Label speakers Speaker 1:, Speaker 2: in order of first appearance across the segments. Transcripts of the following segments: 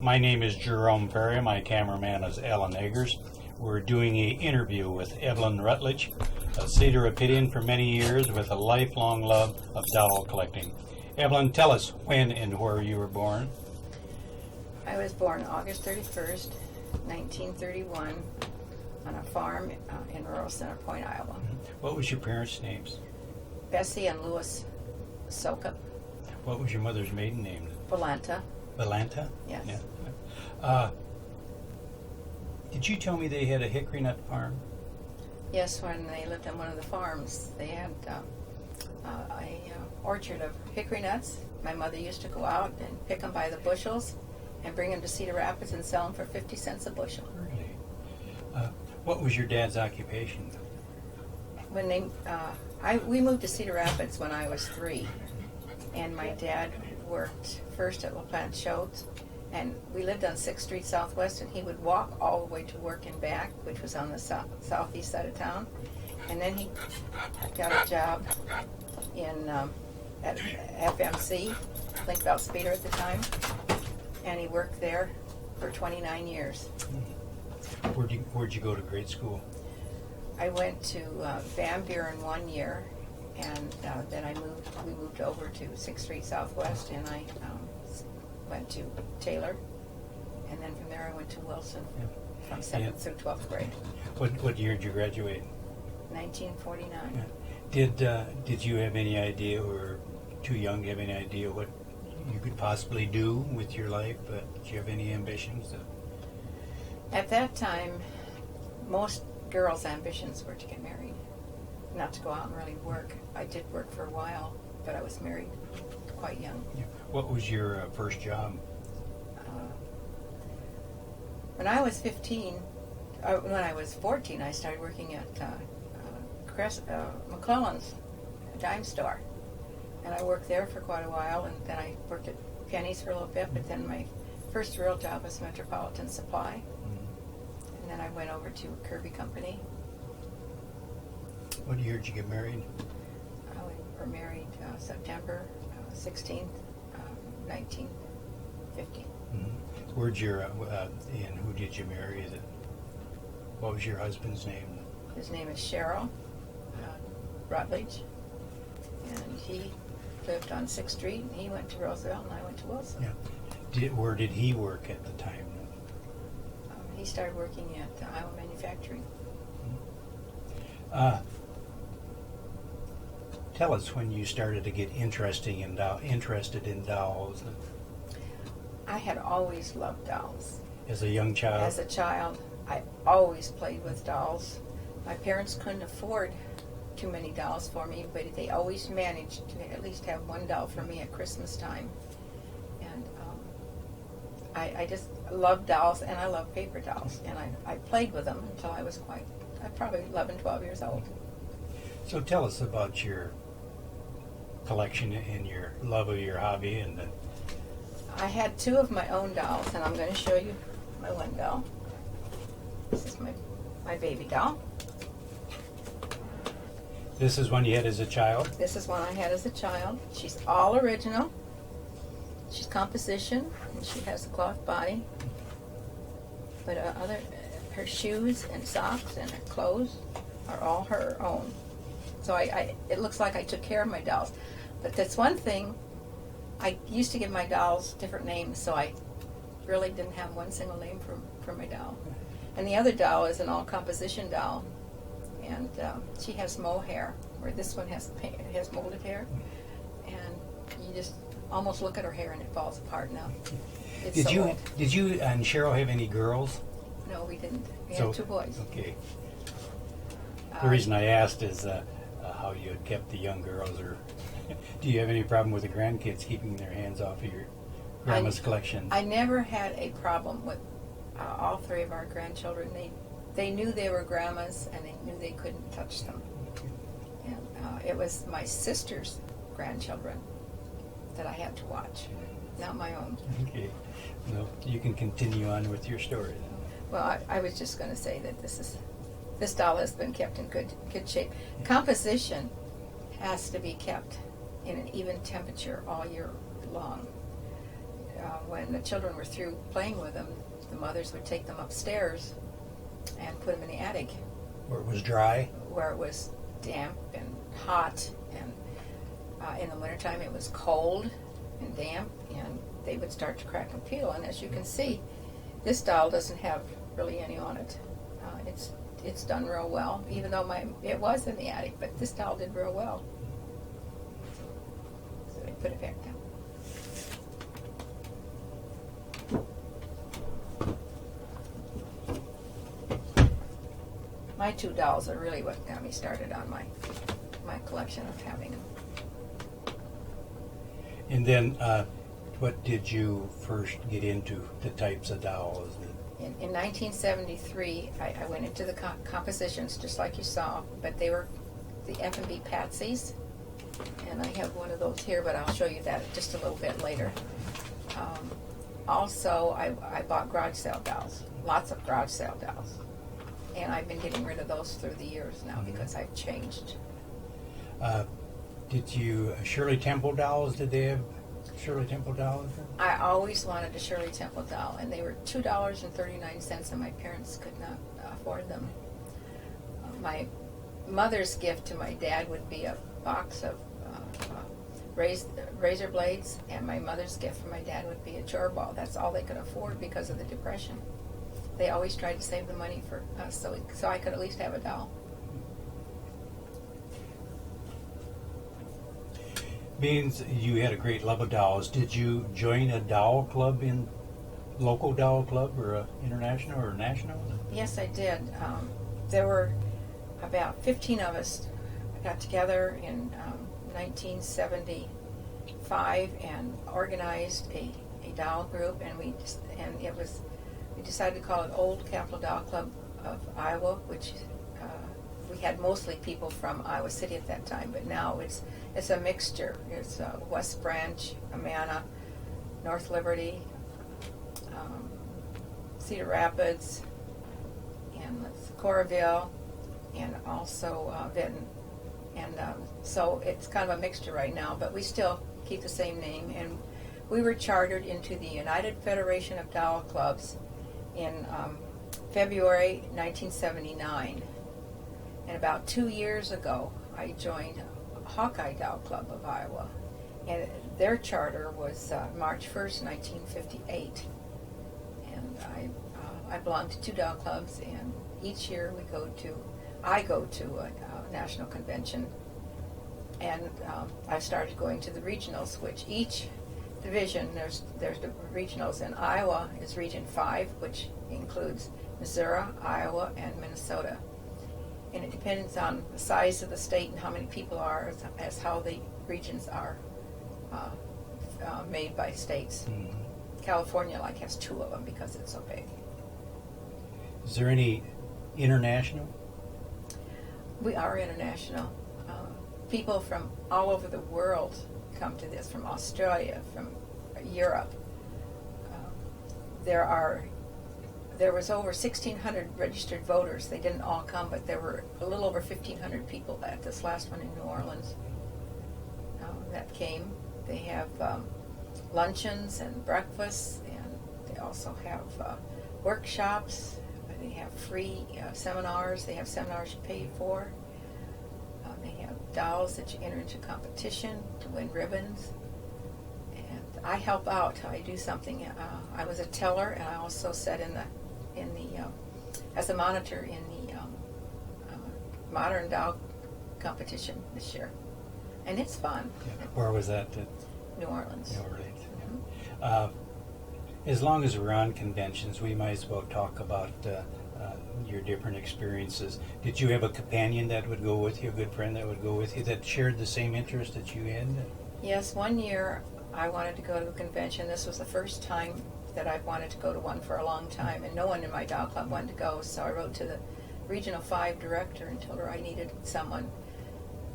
Speaker 1: My name is Jerome Perry. My cameraman is Alan Eggers. We're doing an interview with Evelyn Rutledge, a Cedar-Rapidian for many years with a lifelong love of doll collecting. Evelyn, tell us when and where you were born.
Speaker 2: I was born August 31st, 1931, on a farm in rural Center Point, Iowa.
Speaker 1: What was your parents' names?
Speaker 2: Bessie and Louis Sokup.
Speaker 1: What was your mother's maiden name?
Speaker 2: Valenta.
Speaker 1: Valenta?
Speaker 2: Yes.
Speaker 1: Yeah. Did you tell me they had a hickory nut farm?
Speaker 2: Yes, when they lived on one of the farms, they had a orchard of hickory nuts. My mother used to go out and pick them by the bushels and bring them to Cedar Rapids and sell them for 50 cents a bushel.
Speaker 1: Really? What was your dad's occupation?
Speaker 2: When we moved to Cedar Rapids when I was 3, and my dad worked first at La Plante Schultz, and we lived on 6th Street Southwest, and he would walk all the way to work and back, which was on the southeast side of town. And then he got a job in at FMC, Link Belt Speeder at the time, and he worked there for 29 years.
Speaker 1: Where'd you go to grade school?
Speaker 2: I went to Van Buren 1 year, and then we moved over to 6th Street Southwest, and I went to Taylor, and then from there I went to Wilson from 7th through 12th grade.
Speaker 1: What year did you graduate?
Speaker 2: 1949.
Speaker 1: Yeah. Did you have any idea, or too young to have any idea what you could possibly do with your life? Did you have any ambitions?
Speaker 2: At that time, most girls' ambitions were to get married, not to go out and really work. I did work for a while, but I was married quite young.
Speaker 1: Yeah. What was your first job?
Speaker 2: When I was 14, I started working at McClellan's dime store, and I worked there for quite a while, and then I worked at Penny's for a little bit, but then my first real job was Metropolitan Supply, and then I went over to Kirby Company.
Speaker 1: What year did you get married?
Speaker 2: We were married September 16th, 1950.
Speaker 1: Where'd your and who did you marry? What was your husband's name?
Speaker 2: His name is Cheryl Rutledge, and he lived on 6th Street, and he went to Roosevelt, and I went to Wilson.
Speaker 1: Yeah. Where did he work at the time?
Speaker 2: He started working at Iowa Manufacturing.
Speaker 1: Tell us when you started to get interested in dolls.
Speaker 2: I had always loved dolls.
Speaker 1: As a young child?
Speaker 2: As a child, I always played with dolls. My parents couldn't afford too many dolls for me, but they always managed to at least have one doll for me at Christmas time. And I just loved dolls, and I loved paper dolls. And I played with them until I was probably 11, 12 years old.
Speaker 1: So tell us about your collection and your love of your hobby.
Speaker 2: I had 2 of my own dolls, and I'm going to show you my one doll. This is my baby doll.
Speaker 1: This is one you had as a child?
Speaker 2: This is one I had as a child. She's all original. She's composition, and she has a cloth body. But her shoes and socks and her clothes are all her own. So it looks like I took care of my dolls. But that's one thing, I used to give my dolls different names, so I really didn't have one single name for my doll. And the other doll is an all-composition doll, and she has mohair, where this one has molded hair, and you just almost look at her hair and it falls apart now. Did
Speaker 1: you and Cheryl have any girls?
Speaker 2: No, we didn't. We had 2 boys.
Speaker 1: Okay. The reason I asked is how you had kept the young girls, or do you have any problem with the grandkids keeping their hands off of your grandma's collection?
Speaker 2: I never had a problem with all 3 of our grandchildren. They knew they were grandmas, and they knew they couldn't touch them. And it was my sister's grandchildren that I had to watch, not my own.
Speaker 1: Okay. Well, you can continue on with your story.
Speaker 2: Well, I was just going to say that this doll has been kept in good shape. Composition has to be kept in an even temperature all year long. when the children were through playing with them, the mothers would take them upstairs and put them in the attic.
Speaker 1: Where it was dry?
Speaker 2: Where it was damp and hot, and in the wintertime it was cold and damp, and they would start to crack and peel. And as you can see, this doll doesn't have really any on it. It's done real well, even though it was in the attic, but this doll did real well. So I put it back down. My two dolls are really what got me started on my collection of having them.
Speaker 1: And then, what did you first get into, the types of dolls?
Speaker 2: In 1973, I went into the compositions just like you saw, but they were the F&B Patsies, and I have one of those here, but I'll show you that just a little bit later. Also, I bought garage sale dolls, lots of garage sale dolls, and I've been getting rid of those through the years now because I've changed.
Speaker 1: Did you, Shirley Temple dolls, did they have Shirley Temple dolls?
Speaker 2: I always wanted a Shirley Temple doll, and they were $2.39, and my parents could not afford them. My mother's gift to my dad would be a box of razor blades, and my mother's gift for my dad would be a chore ball. That's all they could afford because of the Depression. They always tried to save the money for us so I could at least have a doll.
Speaker 1: Being you had a great love of dolls, did you join a doll club, local doll club, or international or national?
Speaker 2: Yes, I did. There were about 15 of us got together in 1975 and organized a doll group, and we decided to call it Old Capitol Doll Club of Iowa, which we had mostly people from Iowa City at that time, but now it's a mixture. It's West Branch, Amana, North Liberty, Cedar Rapids, and Coralville, and also Vinton. And so it's kind of a mixture right now, but we still keep the same name. And we were chartered into the United Federation of Doll Clubs in February 1979. And about 2 years ago, I joined Hawkeye Doll Club of Iowa, and their charter was March 1st, 1958. And I belong to two doll clubs, and each year I go to a national convention, and I started going to the regionals, which each division, there's the regionals, and Iowa is Region 5, which includes Missouri, Iowa, and Minnesota. And it depends on the size of the state and how many people are as how the regions are made by states. Mm-hmm. California has 2 of them because it's so big.
Speaker 1: Is there any international?
Speaker 2: We are international. People from all over the world come to this, from Australia, from Europe. There was over 1,600 registered voters. They didn't all come, but there were a little over 1,500 people at this last one in New Orleans that came. They have luncheons and breakfasts, and they also have workshops. They have free seminars. They have seminars you pay for. They have dolls that you enter into competition to win ribbons. And I help out. I do something. I was a teller, and I also sat as a monitor in the modern doll competition this year, and it's fun.
Speaker 1: Yeah. Where was that?
Speaker 2: New Orleans.
Speaker 1: New Orleans. Mm-hmm. As long as we're on conventions, we might as well talk about your different experiences. Did you have a companion that would go with you, a good friend that would go with you, that shared the same interest that you had?
Speaker 2: Yes, one year I wanted to go to a convention. This was the first time that I've wanted to go to one for a long time, and no one in my doll club wanted to go, so I wrote to the Regional 5 director and told her I needed someone.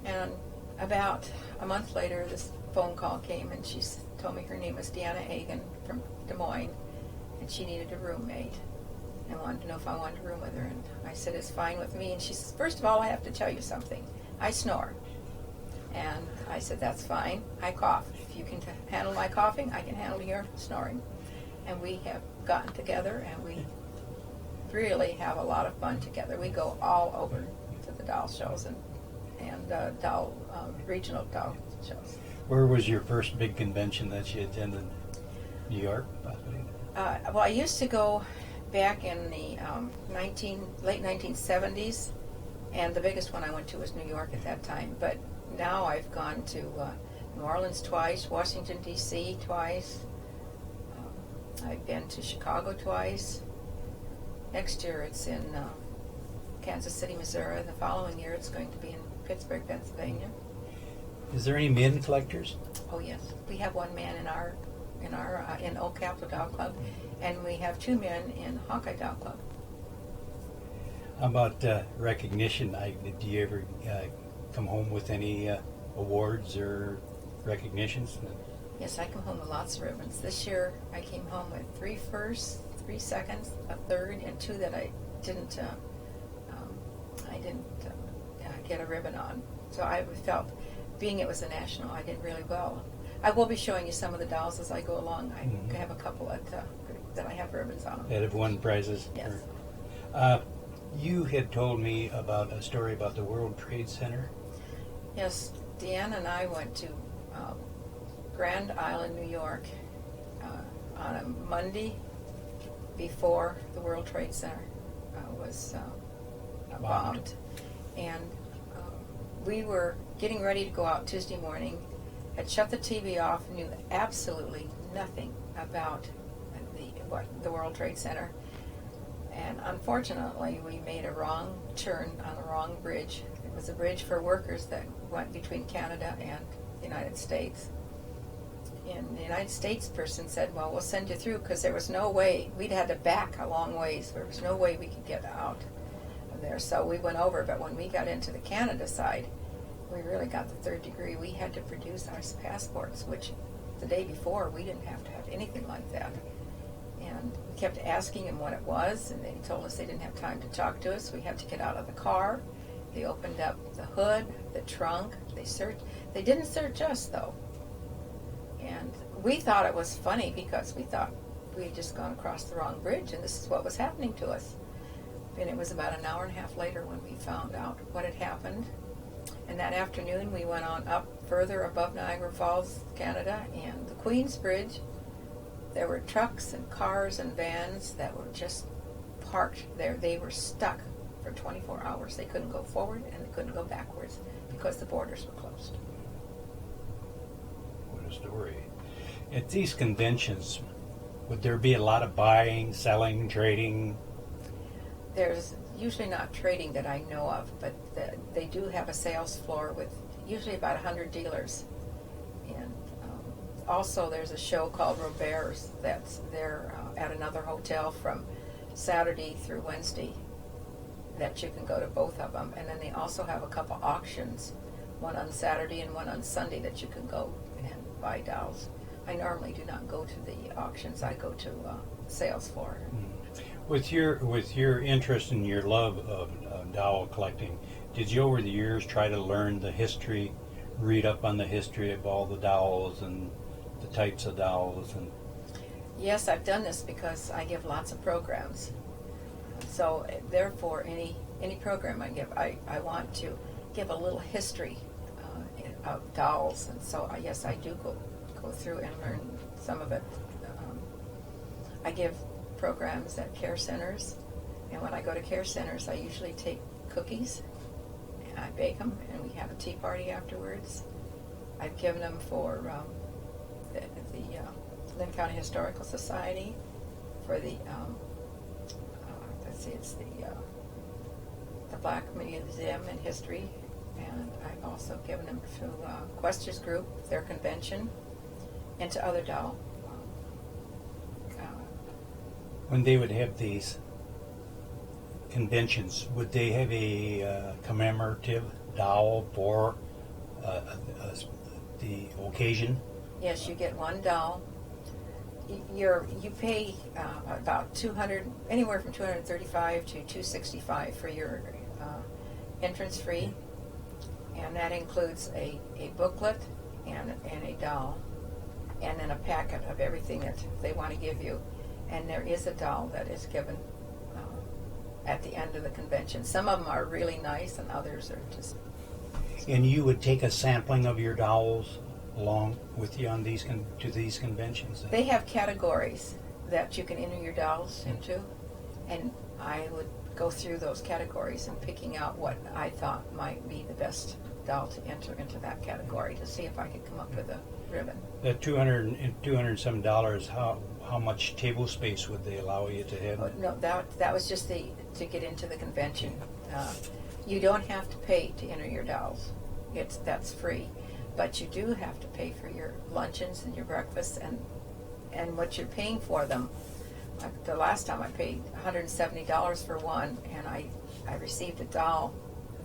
Speaker 2: And about a month later, this phone call came, and she told me her name was Deanna Hagan from Des Moines, and she needed a roommate and wanted to know if I wanted to room with her. And I said, it's fine with me. And she says, first of all, I have to tell you something. I snore. And I said, that's fine. I cough. if you can handle my coughing, I can handle your snoring. And we have gotten together, and we really have a lot of fun together. We go all over to the doll shows and regional doll shows.
Speaker 1: Where was your first big convention that you attended? New York, possibly?
Speaker 2: Well, I used to go back in the late 1970s, and the biggest one I went to was New York at that time. But now I've gone to New Orleans twice, Washington, D.C. twice. I've been to Chicago twice. Next year it's in Kansas City, Missouri. The following year it's going to be in Pittsburgh, Pennsylvania.
Speaker 1: Is there any men collectors?
Speaker 2: Oh yes, we have one man in Old Capitol Doll Club, and we have two men in Hawkeye Doll Club.
Speaker 1: How about recognition? Do you ever come home with any awards or recognitions?
Speaker 2: Yes, I come home with lots of ribbons. This year I came home with 3 firsts, 3 seconds, a third, and 2 that I didn't get a ribbon on. So I felt, being it was a national, I did really well. I will be showing you some of the dolls as I go along. I have a couple that I have ribbons on them.
Speaker 1: That have won prizes?
Speaker 2: Yes.
Speaker 1: You had told me about a story about the World Trade Center.
Speaker 2: Yes, Deanna and I went to Grand Island, New York on a Monday before the World Trade Center was bombed. And we were getting ready to go out Tuesday morning, had shut the TV off, knew absolutely nothing about the World Trade Center. And unfortunately, we made a wrong turn on the wrong bridge. It was a bridge for workers that went between Canada and the United States. And the United States person said, well, we'll send you through, because there was no way. We'd had to back a long ways. There was no way we could get out of there. So we went over, but when we got into the Canada side, we really got the third degree. We had to produce our passports, which the day before, we didn't have to have anything like that. And we kept asking them what it was, and they told us they didn't have time to talk to us. We had to get out of the car. They opened up the hood, the trunk. They searched. They didn't search us, though. And we thought it was funny, because we thought we had just gone across the wrong bridge, and this is what was happening to us. And it was about an hour and a half later when we found out what had happened. And that afternoon, we went on up further above Niagara Falls, Canada, and the Queens Bridge. There were trucks and cars and vans that were just parked there. They were stuck for 24 hours. They couldn't go forward and they couldn't go backwards because the borders were closed.
Speaker 1: What a story. At these conventions, would there be a lot of buying, selling, trading?
Speaker 2: There's usually not trading that I know of, but they do have a sales floor with usually about 100 dealers. And also there's a show called Robert's that's there at another hotel from Saturday through Wednesday that you can go to both of them. And then they also have a couple auctions, one on Saturday and one on Sunday, that you can go and buy dolls. I normally do not go to the auctions. I go to sales floor.
Speaker 1: With your interest and your love of doll collecting, did you over the years try to learn the history, read up on the history of all the dolls and the types of dolls? And
Speaker 2: yes, I've done this because I give lots of programs. So therefore, any program I give, I want to give a little history of dolls. And so yes, I do go through and learn some of it. I give programs at care centers, and when I go to care centers, I usually take cookies and I bake them, and we have a tea party afterwards. I've given them for the Linn County Historical Society, for the it's the Black Museum and History, and I've also given them to Questers Group, their convention, and to other doll.
Speaker 1: When they would have these conventions, would they have a commemorative doll for the occasion?
Speaker 2: Yes, you get one doll. You pay about $200, anywhere from $235 to $265 for your entrance fee, and that includes a booklet and a doll. and then a packet of everything that they want to give you. And there is a doll that is given at the end of the convention. Some of them are really nice, and others are just.
Speaker 1: And you would take a sampling of your dolls along with you on these to these conventions?
Speaker 2: They have categories that you can enter your dolls into, and I would go through those categories and picking out what I thought might be the best doll to enter into that category to see if I could come up with a ribbon.
Speaker 1: That $207, how much table space would they allow you to have?
Speaker 2: Oh, no, that was just to get into the convention. You don't have to pay to enter your dolls. That's free, but you do have to pay for your luncheons and your breakfasts and what you're paying for them. The last time I paid $170 for one, and I received a doll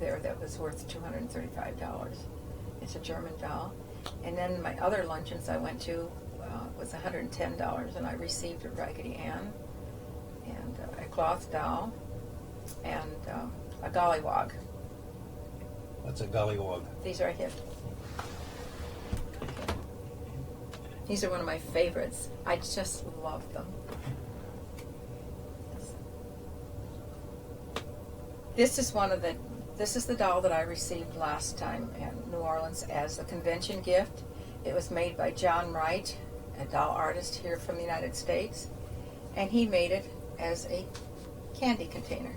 Speaker 2: there that was worth $235. It's a German doll. And then my other luncheons I went to was $110, and I received a Raggedy Ann and a cloth doll and a gollywog.
Speaker 1: What's a gollywog?
Speaker 2: These are here. These are one of my favorites. I just love them. This is the doll that I received last time in New Orleans as a convention gift. It was made by John Wright, a doll artist here from the United States, and he made it as a candy container.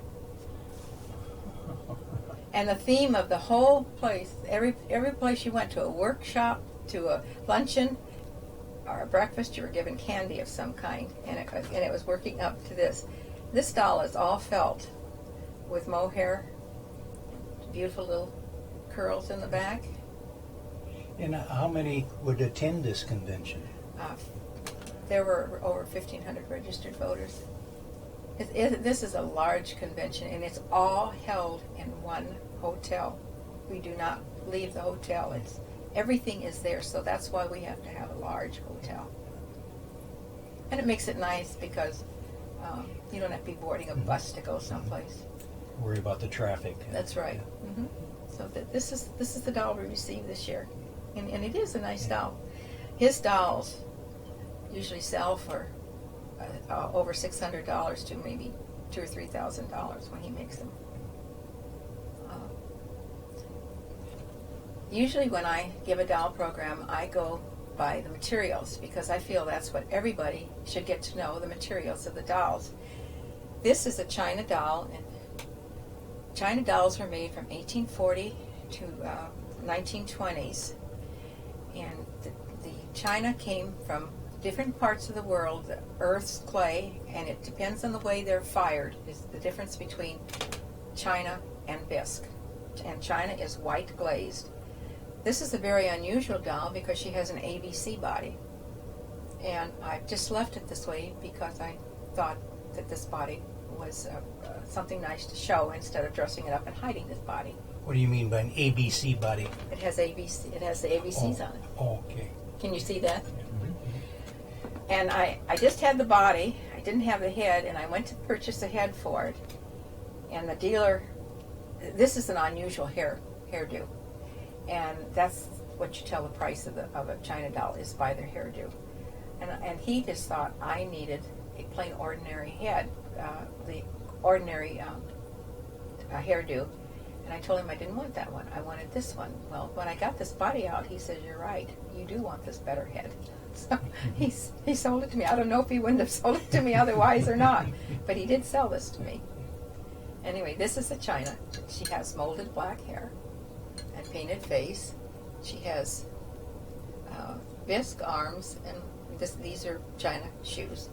Speaker 2: And the theme of the whole place, every place you went to, a workshop, to a luncheon, or a breakfast, you were given candy of some kind, and it was working up to this. This doll is all felt with mohair, beautiful little curls in the back.
Speaker 1: And how many would attend this convention?
Speaker 2: There were over 1,500 registered voters. This is a large convention, and it's all held in one hotel. We do not leave the hotel. Everything is there, so that's why we have to have a large hotel. And it makes it nice because you don't have to be boarding a bus to go someplace.
Speaker 1: Worry about the traffic.
Speaker 2: That's right. Mm-hmm. So this is the doll we received this year, and it is a nice doll. His dolls usually sell for over $600 to maybe $2,000 or $3,000 when he makes them. Usually when I give a doll program, I go by the materials because I feel that's what everybody should get to know, the materials of the dolls. This is a China doll, and China dolls were made from 1840 to 1920s, and the China came from different parts of the world, the earth's clay, and it depends on the way they're fired is the difference between China and bisque. And China is white glazed. This is a very unusual doll because she has an ABC body, and I just left it this way because I thought that this body was something nice to show instead of dressing it up and hiding this body.
Speaker 1: What do you mean by an ABC body?
Speaker 2: It has ABC. It has the ABCs on it.
Speaker 1: Oh, okay.
Speaker 2: Can you see that? And I just had the body. I didn't have the head, and I went to purchase a head for it. And the dealer, this is an unusual hairdo, and that's what you tell the price of a China doll is by their hairdo. And he just thought I needed a plain ordinary head, the ordinary hairdo. And I told him I didn't want that one. I wanted this one. Well, when I got this body out, he said, "You're right. You do want this better head." So he sold it to me. I don't know if he wouldn't have sold it to me otherwise or not, but he did sell this to me. Anyway, this is a China. She has molded black hair and painted face. She has bisque arms, and these are China shoes,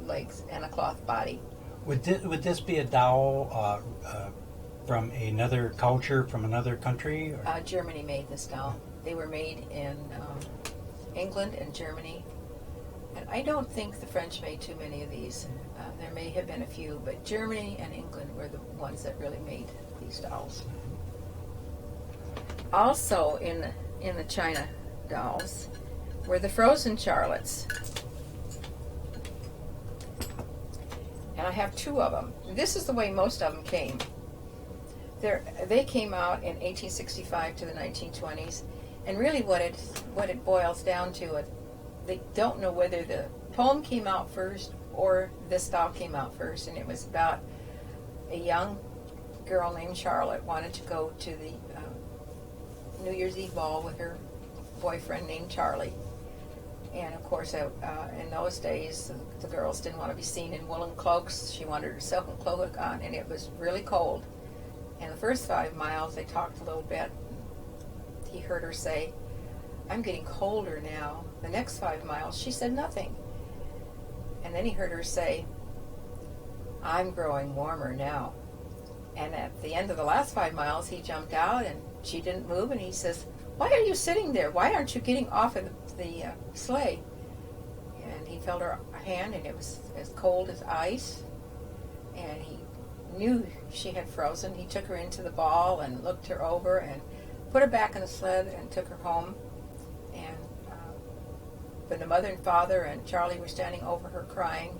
Speaker 2: legs, and a cloth body.
Speaker 1: Would this be a doll from another culture, from another country? Or?
Speaker 2: Germany made this doll. They were made in England and Germany. And I don't think the French made too many of these. There may have been a few, but Germany and England were the ones that really made these dolls. Also in the China dolls were the frozen Charlottes. And I have two of them. This is the way most of them came. They came out in 1865 to the 1920s, and really what it boils down to, they don't know whether the poem came out first or this doll came out first, and it was about a young girl named Charlotte wanted to go to the New Year's Eve ball with her boyfriend named Charlie. And of course, in those days, the girls didn't want to be seen in woolen cloaks. She wanted her silken cloak on, and it was really cold. And the first 5 miles, they talked a little bit. He heard her say, "I'm getting colder now." The next 5 miles, she said nothing. And then he heard her say, "I'm growing warmer now." And at the end of the last 5 miles, he jumped out, and she didn't move, and he says, "Why are you sitting there? Why aren't you getting off of the sleigh?" And he felt her hand, and it was as cold as ice, and he knew she had frozen. He took her into the ball and looked her over and put her back in the sled and took her home. And when the mother and father and Charlie were standing over her crying,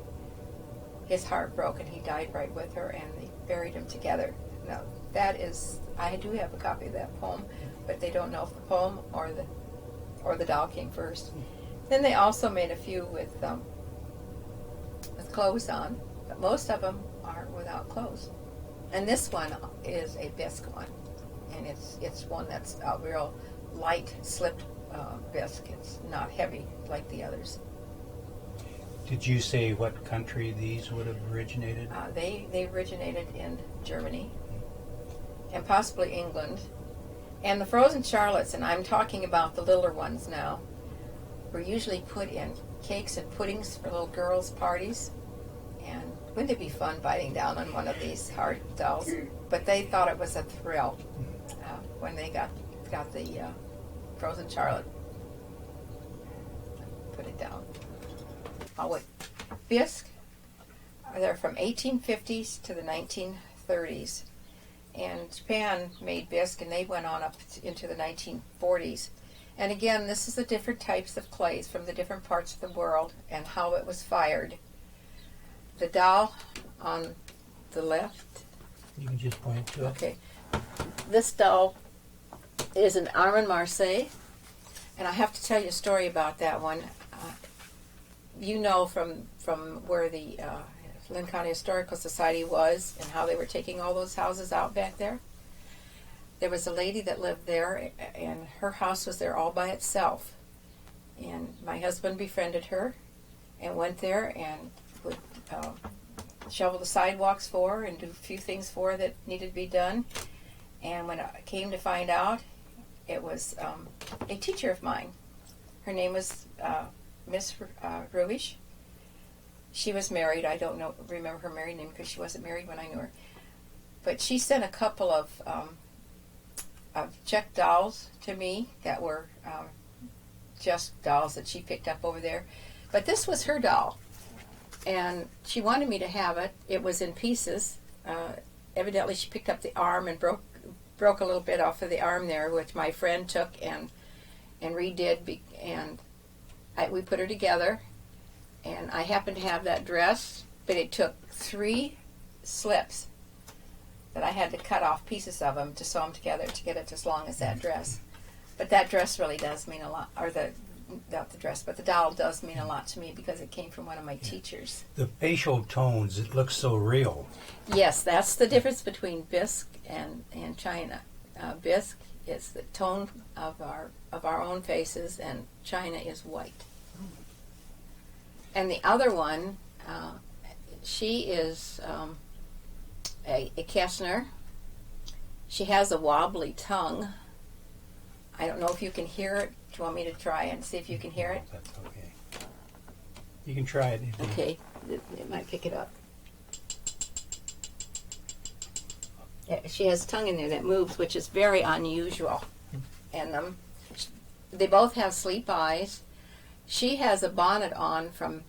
Speaker 2: his heart broke, and he died right with her, and they buried him together. Now, that is, I do have a copy of that poem, but they don't know if the poem or the doll came first. Then they also made a few with clothes on, but most of them are without clothes. And this one is a bisque one, and it's one that's a real light slipped bisque. It's not heavy like the others.
Speaker 1: Did you say what country these would have originated?
Speaker 2: They originated in Germany and possibly England. And the frozen Charlottes, and I'm talking about the littler ones now, were usually put in cakes and puddings for little girls' parties. And wouldn't it be fun biting down on one of these hard dolls? But they thought it was a thrill when they got the frozen Charlotte. Put it down. Bisque, they're from 1850s to the 1930s. And Japan made bisque, and they went on up into the 1940s. And again, this is the different types of clays from the different parts of the world and how it was fired. The doll on the left.
Speaker 1: You can just point to it.
Speaker 2: Okay. This doll is an Armand Marseille, and I have to tell you a story about that one. You know from where the Linn County Historical Society was and how they were taking all those houses out back there. There was a lady that lived there, and her house was there all by itself. And my husband befriended her and went there and would shovel the sidewalks for her and do a few things for her that needed to be done. And when I came to find out, it was a teacher of mine. Her name was Miss Rutledge. She was married. I don't remember her married name because she wasn't married when I knew her. But she sent a couple of Czech dolls to me that were just dolls that she picked up over there. But this was her doll, and she wanted me to have it. It was in pieces. Evidently, she picked up the arm and broke a little bit off of the arm there, which my friend took and redid, and we put her together. And I happened to have that dress, but it took 3 slips that I had to cut off pieces of them to sew them together to get it as long as that dress. But that dress really does mean a lot, or not the dress, but the doll does mean a lot to me because it came from one of my teachers.
Speaker 1: The facial tones, it looks so real.
Speaker 2: Yes, that's the difference between bisque and China. Bisque is the tone of our own faces, and China is white. And the other one, she is a Kessner. She has a wobbly tongue. I don't know if you can hear it. Do you want me to try and see if you can hear it?
Speaker 1: That's okay. You can try it.
Speaker 2: Okay, it might pick it up. She has a tongue in there that moves, which is very unusual. And they both have sleep eyes. She has a bonnet on from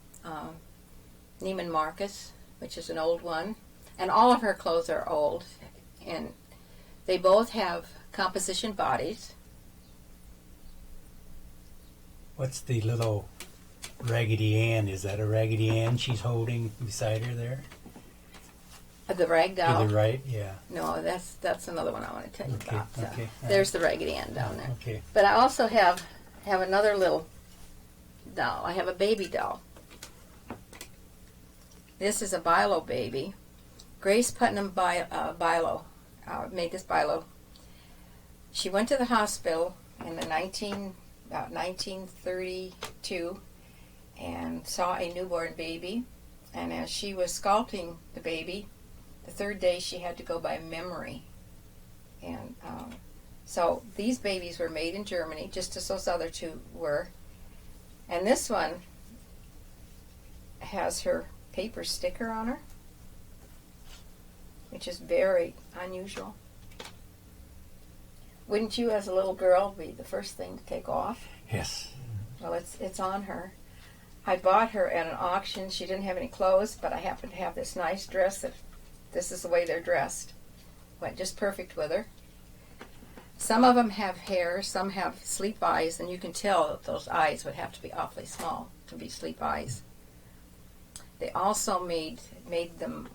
Speaker 2: Neiman Marcus, which is an old one. And all of her clothes are old. And they both have composition bodies.
Speaker 1: What's the little Raggedy Ann? Is that a Raggedy Ann she's holding beside her there?
Speaker 2: The rag doll?
Speaker 1: To the right, yeah.
Speaker 2: No, that's another one I want to tell you about. So
Speaker 1: Okay.
Speaker 2: there's the Raggedy Ann down there.
Speaker 1: Okay.
Speaker 2: But I also have another little doll. I have a baby doll. This is a Bilo baby. Grace Putnam Bilo made this Bilo. She went to the hospital in the about 1932 and saw a newborn baby. And as she was sculpting the baby, the third day she had to go by memory. And so these babies were made in Germany, just as those other two were. And this one has her paper sticker on her, which is very unusual. Wouldn't you, as a little girl, be the first thing to take off?
Speaker 1: Yes.
Speaker 2: Well, it's on her. I bought her at an auction. She didn't have any clothes, but I happened to have this nice dress that this is the way they're dressed. Went just perfect with her. Some of them have hair, some have sleep eyes, and you can tell that those eyes would have to be awfully small to be sleep eyes. They also made them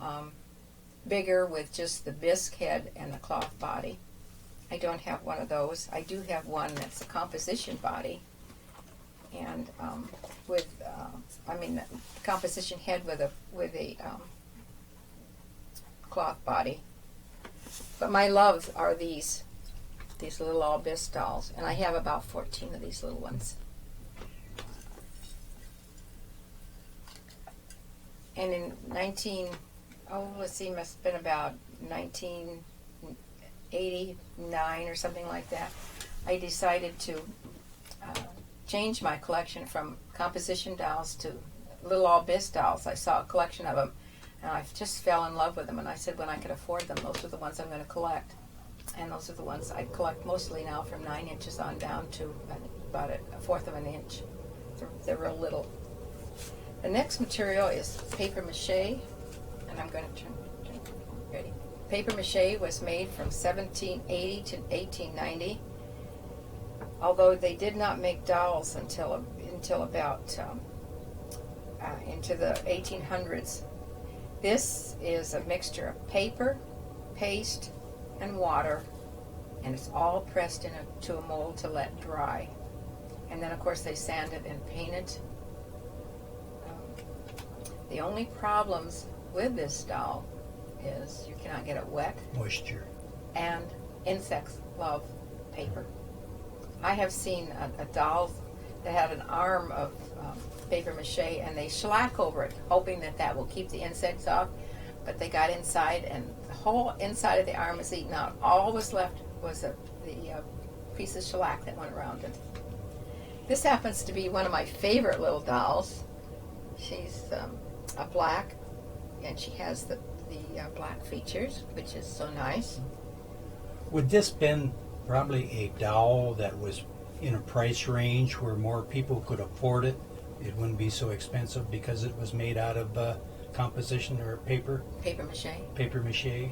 Speaker 2: bigger with just the bisque head and the cloth body. I don't have one of those. I do have one that's a composition body, and the composition head with a cloth body. But my loves are these little all bisque dolls, and I have about 14 of these little ones. And in must have been about 1989 or something like that, I decided to change my collection from composition dolls to little all bisque dolls. I saw a collection of them, and I just fell in love with them, and I said when I could afford them, those are the ones I'm going to collect. And those are the ones I collect mostly now, from 9 inches on down to about a fourth of an inch. They're real little. The next material is paper mache, and I'm going to turn ready. Paper mache was made from 1780 to 1890, although they did not make dolls until about into the 1800s. This is a mixture of paper, paste, and water, and it's all pressed into a mold to let dry. And then of course they sand it and paint it. The only problems with this doll is you cannot get it wet.
Speaker 1: Moisture.
Speaker 2: And insects love paper. I have seen a doll that had an arm of paper mache, and they shellac over it, hoping that will keep the insects off. But they got inside, and the whole inside of the arm was eaten out. All was left was the piece of shellac that went around it. This happens to be one of my favorite little dolls. She's a black, and she has the black features, which is so nice.
Speaker 1: Would this been probably a doll that was in a price range where more people could afford it? It wouldn't be so expensive because it was made out of composition or paper?
Speaker 2: Paper mache.
Speaker 1: Paper mache.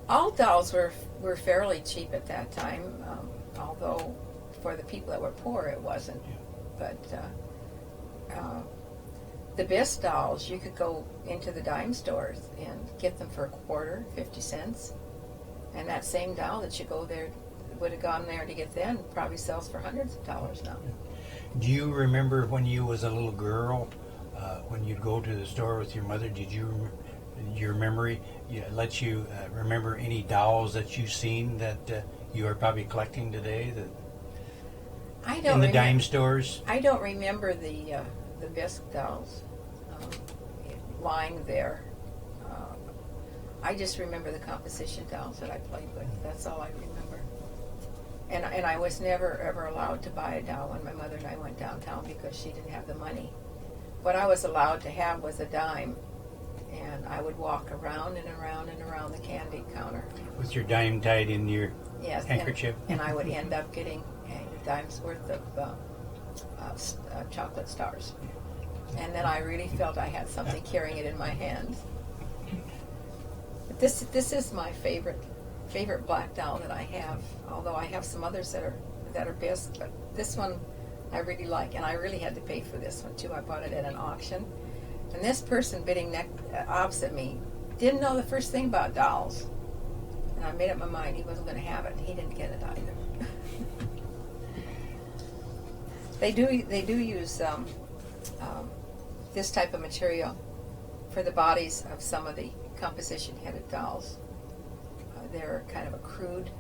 Speaker 2: All dolls were fairly cheap at that time, although for the people that were poor it wasn't.
Speaker 1: Yeah.
Speaker 2: But the bisque dolls, you could go into the dime stores and get them for a quarter, 50 cents. And that same doll that you would have gone there to get then probably sells for hundreds of dollars now.
Speaker 1: Do you remember when you was a little girl, when you'd go to the store with your mother, did your memory let you remember any dolls that you've seen that you are probably collecting today in the dime stores?
Speaker 2: I don't remember the bisque dolls lying there. I just remember the composition dolls that I played with. That's all I remember. And I was never ever allowed to buy a doll when my mother and I went downtown because she didn't have the money. What I was allowed to have was a dime, and I would walk around and around and around the candy counter.
Speaker 1: With your dime tied in your handkerchief?
Speaker 2: And I would end up getting a dime's worth of chocolate stars. And then I really felt I had something carrying it in my hand. But this is my favorite black doll that I have, although I have some others that are bisque, but this one I really like, and I really had to pay for this one too. I bought it at an auction, and this person bidding opposite me didn't know the first thing about dolls, and I made up my mind he wasn't going to have it, and he didn't get it either. They do use this type of material for the bodies of some of the composition-headed dolls. They're kind of a crude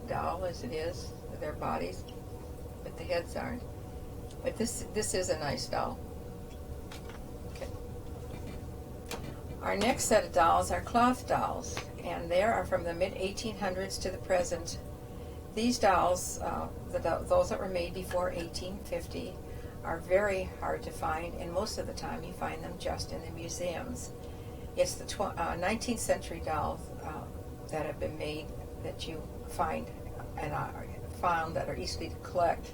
Speaker 2: doll as it is, their bodies, but the heads aren't. But this is a nice doll. Okay. Our next set of dolls are cloth dolls, and they are from the mid-1800s to the present. These dolls, those that were made before 1850, are very hard to find, and most of the time you find them just in the museums. It's the 19th century dolls that have been made that you find and are found that are easily to collect.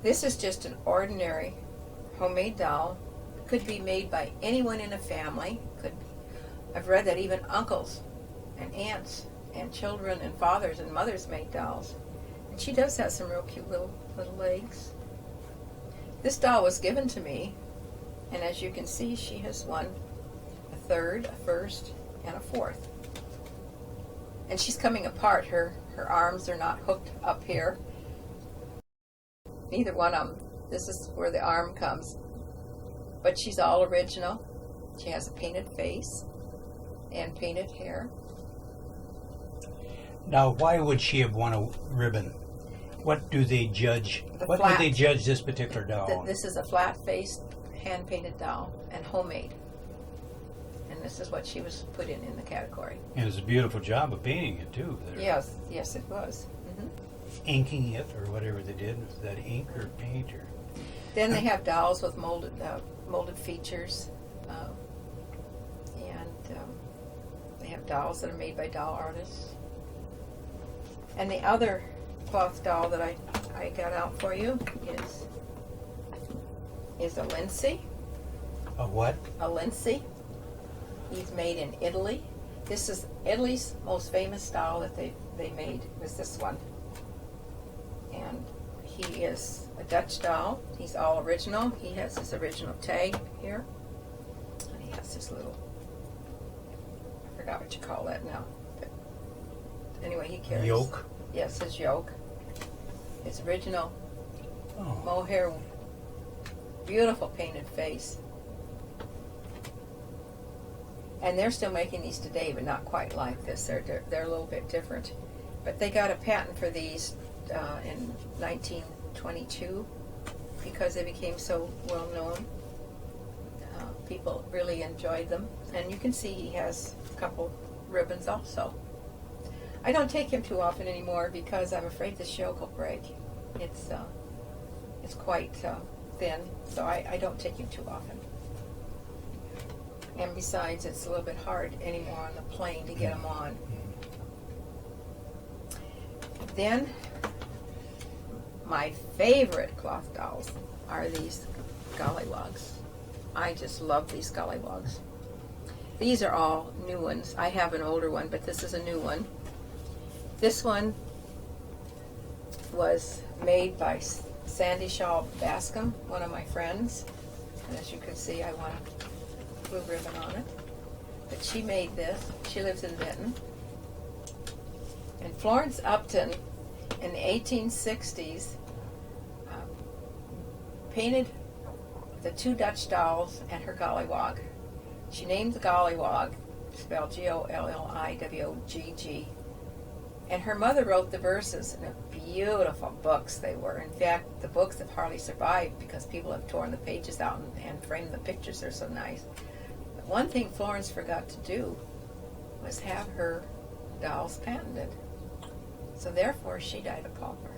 Speaker 2: This is just an ordinary homemade doll. Could be made by anyone in a family. I've read that even uncles and aunts and children and fathers and mothers made dolls. And she does have some real cute little legs. This doll was given to me, and as you can see, she has won a third, a first, and a fourth. And she's coming apart. Her arms are not hooked up here. Neither one of them. This is where the arm comes. But she's all original. She has a painted face and painted hair.
Speaker 1: Now, why would she have won a ribbon? What do they judge? What would they judge this particular doll on?
Speaker 2: This is a flat-faced, hand-painted doll and homemade. And this is what she was put in the category.
Speaker 1: And it was a beautiful job of painting it, too.
Speaker 2: Yes, it was. Mm-hmm.
Speaker 1: Inking it, or whatever they did. Was that ink or paint? Or?
Speaker 2: Then they have dolls with molded features. They have dolls that are made by doll artists. And the other cloth doll that I got out for you is a Lindsay.
Speaker 1: A what?
Speaker 2: A Lindsay. He's made in Italy. This is Italy's most famous doll that they made, was this one. And he is a Dutch doll. He's all original. He has his original tag here. And he has this little, I forgot what you call that now. But anyway, he carries.
Speaker 1: Yoke?
Speaker 2: Yes, his yoke. His original mohair, beautiful painted face. And they're still making these today, but not quite like this. They're a little bit different. But they got a patent for these in 1922 because they became so well known. People really enjoyed them. And you can see he has a couple ribbons also. I don't take him too often anymore because I'm afraid this yoke will break. It's quite thin, so I don't take him too often. And besides, it's a little bit hard anymore on the plane to get them on. Then, my favorite cloth dolls are these gollywogs. I just love these gollywogs. These are all new ones. I have an older one, but this is a new one. This one was made by Sandy Shaw Bascom, one of my friends. And as you can see, I want a blue ribbon on it. But she made this. She lives in Benton. And Florence Upton, in the 1860s, painted the two Dutch dolls and her gollywog. She named the gollywog, spelled Golliwogg, and her mother wrote the verses, and beautiful books they were. In fact, the books have hardly survived because people have torn the pages out and framed the pictures. They're so nice. But one thing Florence forgot to do was have her dolls patented. So therefore, she died a pauper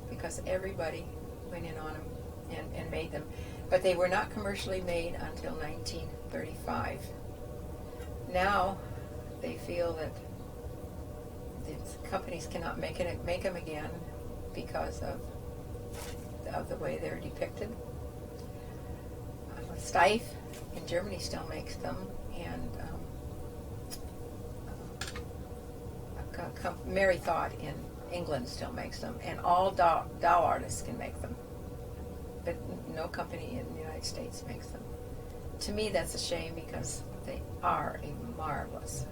Speaker 2: because everybody went in on them and made them. But they were not commercially made until 1935. Now, they feel that the companies cannot make them again because of the way they're depicted. Steiff in Germany still makes them, and Mary Thought in England still makes them, and all doll artists can make them, but no company in the United States makes them. To me, that's a shame because they are a marvelous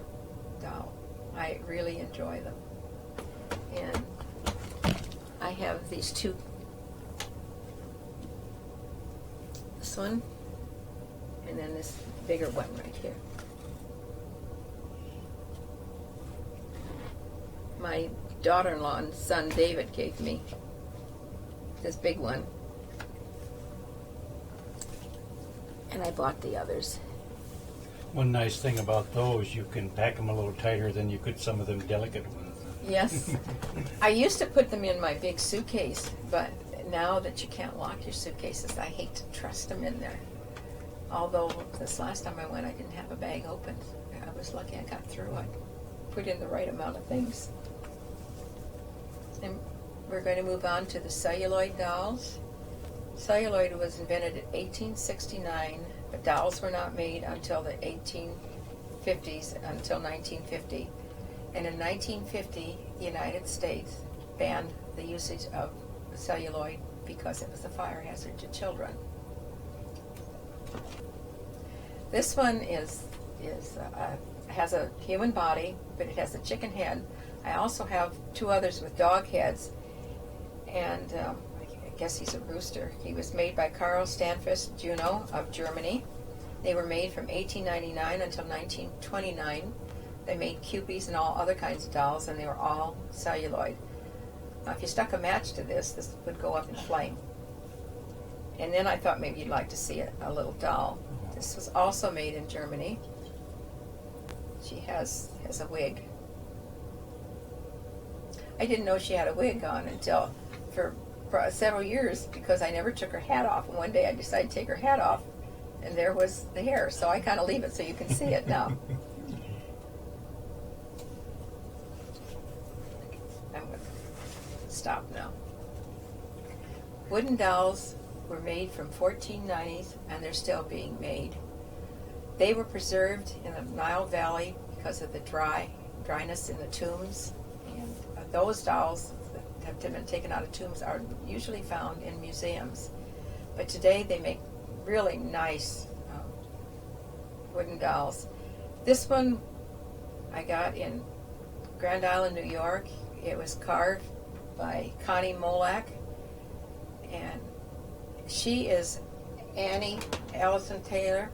Speaker 2: doll. I really enjoy them. And I have these two this one, and then this bigger one right here. My daughter-in-law and son David gave me this big one, and I bought the others.
Speaker 1: One nice thing about those, you can pack them a little tighter than you could some of them delicate ones.
Speaker 2: Yes. I used to put them in my big suitcase, but now that you can't lock your suitcases, I hate to trust them in there. Although this last time I went, I didn't have a bag open. I was lucky I got through. I put in the right amount of things. And we're going to move on to the celluloid dolls. Celluloid was invented in 1869, but dolls were not made until the 1850s, until 1950. And in 1950, the United States banned the usage of celluloid because it was a fire hazard to children. This one has a human body, but it has a chicken head. I also have two others with dog heads, and I guess he's a rooster. He was made by Karl Stanfist Juno of Germany. They were made from 1899 until 1929. They made Cupies and all other kinds of dolls, and they were all celluloid. Now, if you stuck a match to this, this would go up in flame. And then I thought maybe you'd like to see a little doll. This was also made in Germany. She has a wig. I didn't know she had a wig on until for several years, because I never took her hat off. And one day I decided to take her hat off, and there was the hair. So I kind of leave it so you can see it now. I'm going to stop now. Wooden dolls were made from 1490s, and they're still being made. They were preserved in the Nile Valley because of the dryness in the tombs. And those dolls that have been taken out of tombs are usually found in museums. But today they make really nice wooden dolls. This one I got in Grand Island, New York. It was carved by Connie Molak, and she is Annie Ellison Taylor,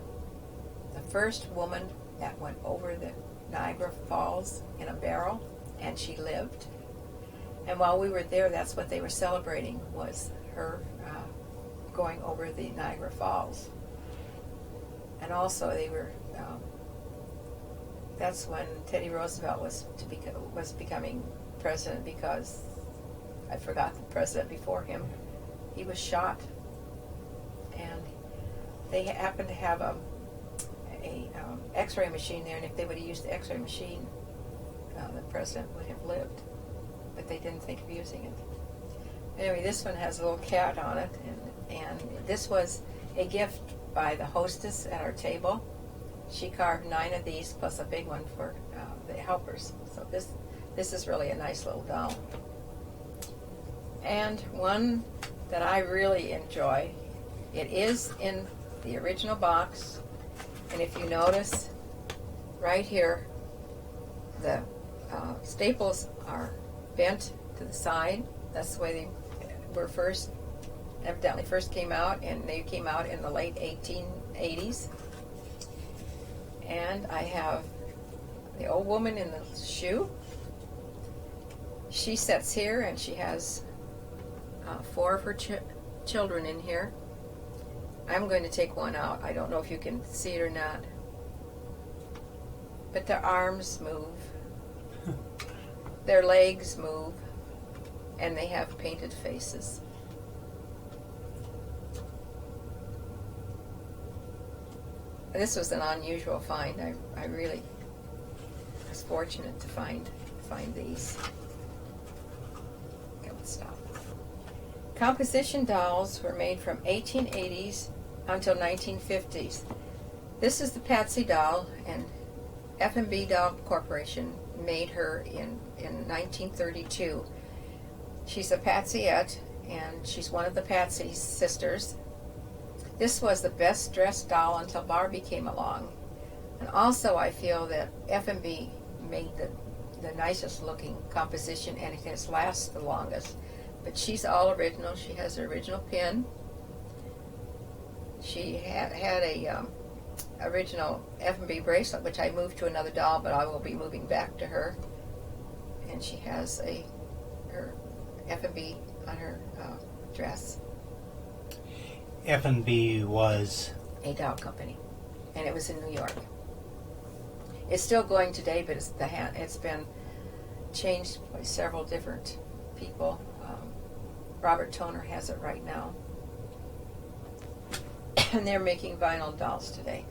Speaker 2: the first woman that went over the Niagara Falls in a barrel, and she lived. And while we were there, that's what they were celebrating, was her going over the Niagara Falls. And also they were, that's when Teddy Roosevelt was becoming president, because I forgot the president before him. He was shot, and they happened to have a X-ray machine there, and if they would have used the X-ray machine, the president would have lived. But they didn't think of using it. Anyway, this one has a little cat on it, and this was a gift by the hostess at our table. She carved 9 of these plus a big one for the helpers. So this is really a nice little doll. And one that I really enjoy, it is in the original box, and if you notice right here, the staples are bent to the side. That's the way they were evidently first came out, and they came out in the late 1880s. And I have the old woman in the shoe. She sits here, and she has 4 of her children in here. I'm going to take one out. I don't know if you can see it or not, but their arms move, their legs move, and they have painted faces. This was an unusual find. I really was fortunate to find these. Okay, let's stop. Composition dolls were made from 1880s until 1950s. This is the Patsy doll, and F&B Doll Corporation made her in 1932. She's a Patsyette, and she's one of the Patsy sisters. This was the best dressed doll until Barbie came along. And also I feel that F&B made the nicest looking composition, and it has lasted the longest. But she's all original. She has her original pin. She had a original F&B bracelet, which I moved to another doll, but I will be moving back to her. And she has her F&B on her dress.
Speaker 1: F&B was
Speaker 2: A doll company, and it was in New York. It's still going today, but it's been changed by several different people. Robert Toner has it right now, and they're making vinyl dolls today.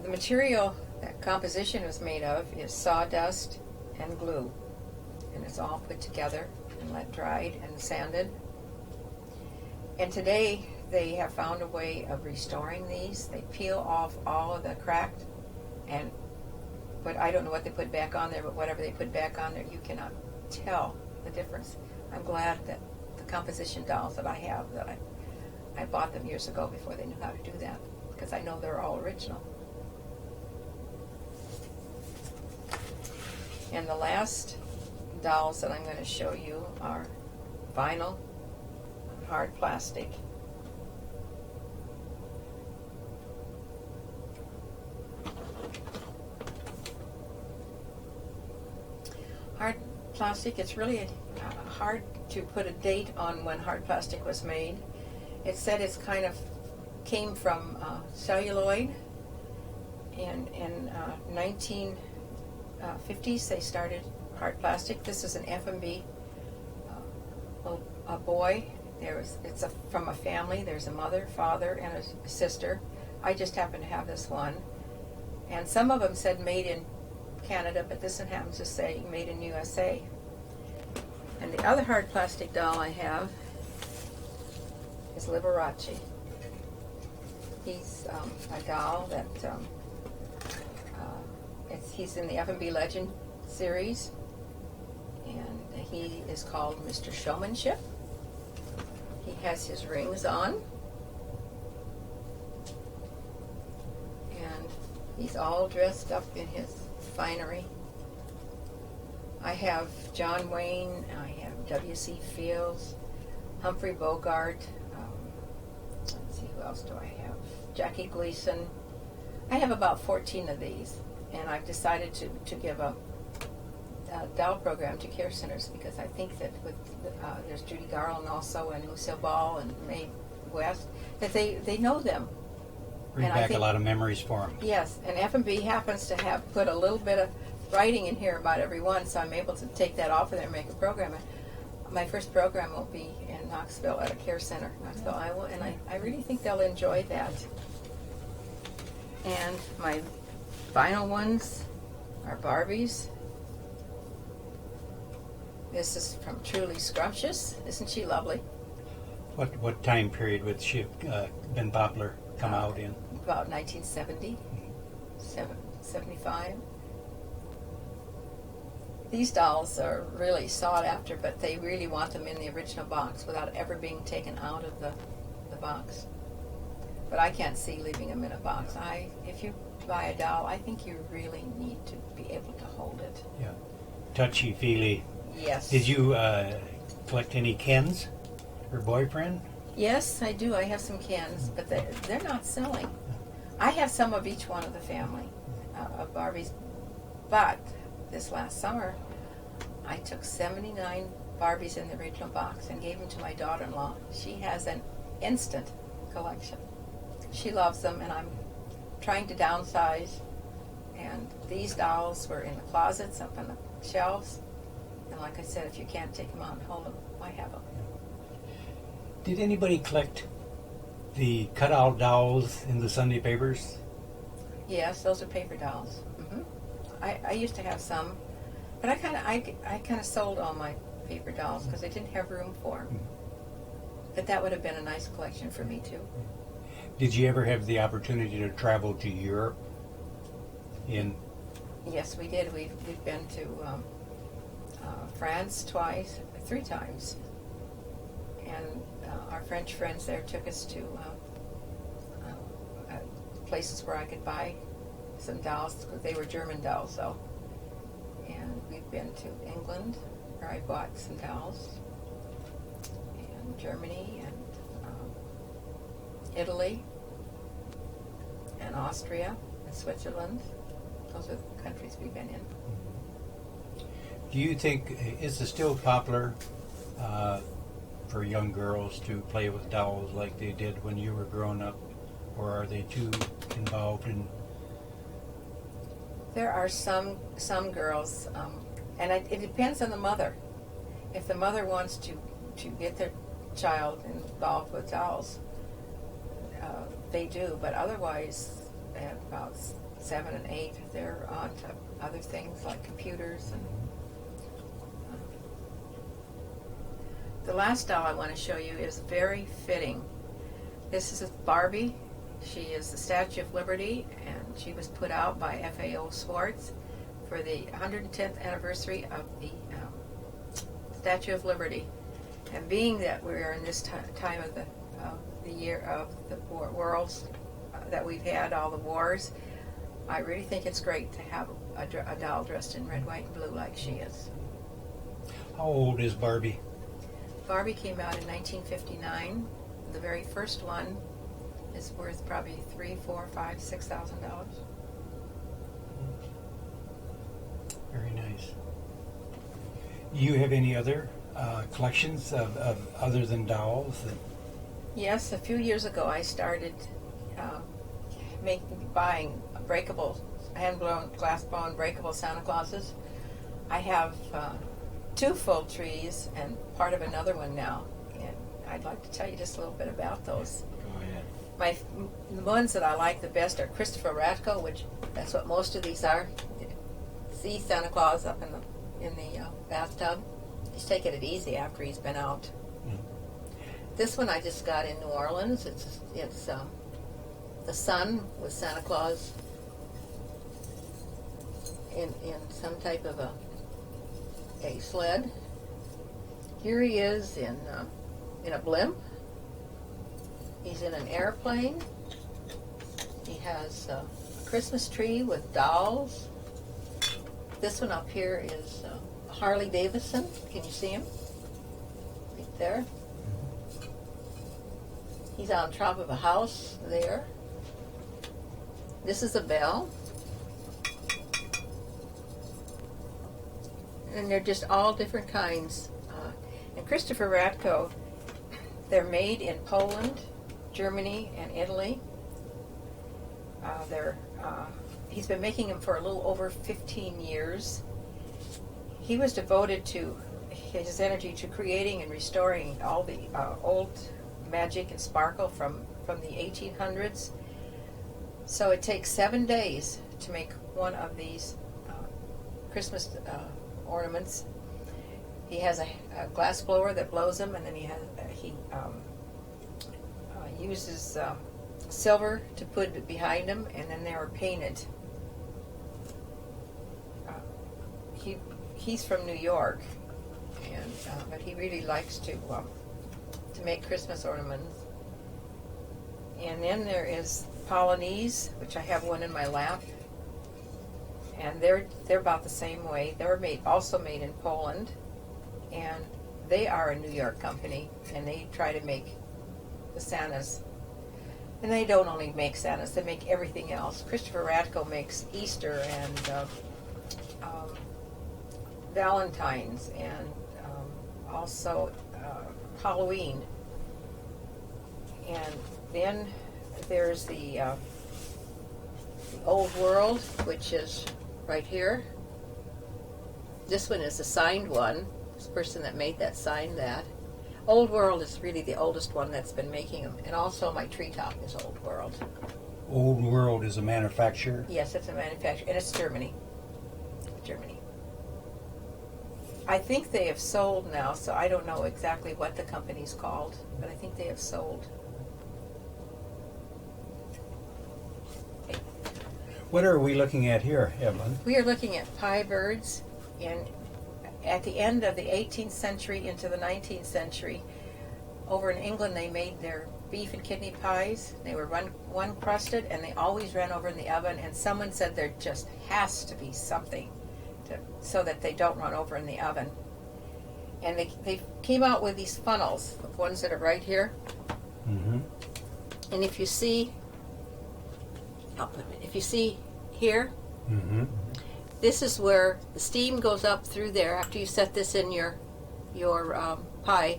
Speaker 2: The material that composition is made of is sawdust and glue, and it's all put together and dried and sanded. And today they have found a way of restoring these. They peel off all of the cracked, but I don't know what they put back on there, but whatever they put back on there, you cannot tell the difference. I'm glad that the composition dolls that I have, that I bought them years ago before they knew how to do that, because I know they're all original. And the last dolls that I'm going to show you are vinyl, hard plastic. Hard plastic, it's really hard to put a date on when hard plastic was made. It said it's kind of came from celluloid, and in 1950s they started hard plastic. This is an F&B, a boy. It's from a family. There's a mother, father, and a sister. I just happen to have this one. And some of them said made in Canada, but this one happens to say made in USA. And the other hard plastic doll I have is Liberace. He's a doll that he's in the F&B Legend series, and he is called Mr. Showmanship. He has his rings on, and he's all dressed up in his finery. I have John Wayne, I have W.C. Fields, Humphrey Bogart, let's see, who else do I have? Jackie Gleason. I have about 14 of these, and I've decided to give a doll program to care centers, because I think that with there's Judy Garland also, and Lucille Ball and Mae West, that they know them.
Speaker 1: bring
Speaker 2: and
Speaker 1: back a lot of memories for them.
Speaker 2: Yes, and F&B happens to have put a little bit of writing in here about every one, so I'm able to take that off of there and make a program. My first program will be in Knoxville at a care center, Knoxville, Iowa, and I really think they'll enjoy that. And my vinyl ones are Barbies. This is from Truly Scrumptious. Isn't she lovely?
Speaker 1: What time period would she have been popular, come out in?
Speaker 2: About 1970, 75. These dolls are really sought after, but they really want them in the original box without ever being taken out of the box. But I can't see leaving them in a box. If you buy a doll, I think you really need to be able to hold it.
Speaker 1: Yeah, touchy-feely.
Speaker 2: Yes.
Speaker 1: Did you collect any Kens? Her boyfriend?
Speaker 2: Yes, I do. I have some Kens, but they're not selling. I have some of each one of the family of Barbies, but this last summer I took 79 Barbies in the original box and gave them to my daughter-in-law. She has an instant collection. She loves them, and I'm trying to downsize. And these dolls were in the closets, up on the shelves. And like I said, if you can't take them out and hold them, I have them.
Speaker 1: Did anybody collect the cutout dolls in the Sunday papers?
Speaker 2: Yes, those are paper dolls. Mm-hmm. I used to have some, but I kind of sold all my paper dolls because I didn't have room for them. But that would have been a nice collection for me too.
Speaker 1: Did you ever have the opportunity to travel to Europe?
Speaker 2: Yes, we did. We've been to France three times, and our French friends there took us to places where I could buy some dolls. They were German dolls, though. And we've been to England, where I bought some dolls, and Germany, and Italy, and Austria, and Switzerland. Those are the countries we've been in.
Speaker 1: Do you think, is it still popular for young girls to play with dolls like they did when you were growing up? Or are they too involved in...
Speaker 2: There are some girls, and it depends on the mother. If the mother wants to get their child involved with dolls, they do. But otherwise, at about 7 and 8, they're on to other things like computers. And the last doll I want to show you is very fitting. This is Barbie. She is the Statue of Liberty, and she was put out by FAO Schwartz for the 110th anniversary of the Statue of Liberty. And being that we're in this time of the year of the worlds that we've had, all the wars, I really think it's great to have a doll dressed in red, white, and blue like she is.
Speaker 1: How old is Barbie?
Speaker 2: Barbie came out in 1959. The very first one is worth probably $3,000, $4,000, $5,000, $6,000.
Speaker 1: Very nice. Do you have any other collections of other than dolls?
Speaker 2: Yes, a few years ago I started buying breakable, hand-blown, glass-blown, breakable Santa Clauses. I have 2 full trees and part of another one now, and I'd like to tell you just a little bit about those.
Speaker 1: Go ahead.
Speaker 2: The ones that I like the best are Christopher Ratko, which that's what most of these are. See Santa Claus up in the bathtub. He's taking it easy after he's been out.
Speaker 1: Mm.
Speaker 2: This one I just got in New Orleans. It's the sun with Santa Claus in some type of a sled. Here he is in a blimp. He's in an airplane. He has a Christmas tree with dolls. This one up here is Harley Davidson. Can you see him? Right there. He's on top of a house there. This is a bell. And they're just all different kinds. And Christopher Ratko, they're made in Poland, Germany, and Italy. He's been making them for a little over 15 years. He was devoted to his energy to creating and restoring all the old magic and sparkle from the 1800s. So it takes 7 days to make one of these Christmas ornaments. He has a glass blower that blows them, and then he uses silver to put behind them, and then they are painted. He's from New York, and but he really likes to make Christmas ornaments. And then there is Polonese, which I have one in my lap, and they're about the same way. They're also made in Poland, and they are a New York company, and they try to make the Santas. And they don't only make Santas; they make everything else. Christopher Ratko makes Easter and Valentine's, and also Halloween. And then there's the Old World, which is right here. This one is a signed one. This person that made that signed that. Old World is really the oldest one that's been making them. And also my treetop is Old World.
Speaker 1: Old World is a manufacturer?
Speaker 2: Yes, it's a manufacturer, and it's Germany. Germany. I think they have sold now, so I don't know exactly what the company's called, but I think they have sold.
Speaker 1: What are we looking at here, Evelyn?
Speaker 2: We are looking at pie birds at the end of the 18th century into the 19th century. Over in England, they made their beef and kidney pies. They were one crusted, and they always ran over in the oven, and someone said there just has to be something so that they don't run over in the oven. And they came out with these funnels, the ones that are right here.
Speaker 1: Mm-hmm.
Speaker 2: And if you see, if you see here,
Speaker 1: Mm-hmm.
Speaker 2: this is where the steam goes up through there after you set this in your pie.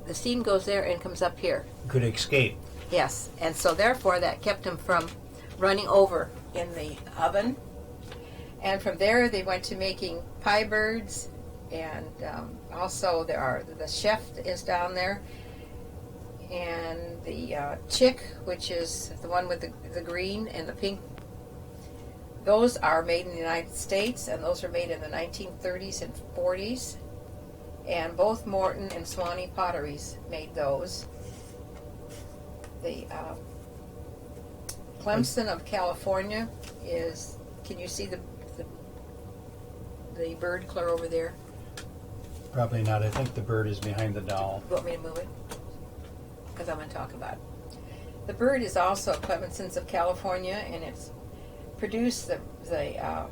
Speaker 2: The steam goes there and comes up here.
Speaker 1: Good escape.
Speaker 2: Yes, and so therefore that kept them from running over in the oven. And from there they went to making pie birds, and also the chef is down there, and the chick, which is the one with the green and the pink. Those are made in the United States, and those are made in the 1930s and 40s. And both Morton and Swanee Potteries made those. The Clemson of California is, can you see the bird clear over there?
Speaker 1: Probably not. I think the bird is behind the doll.
Speaker 2: You want me to move it? Because I'm going to talk about it. The bird is also Clemson's of California, and it's produced the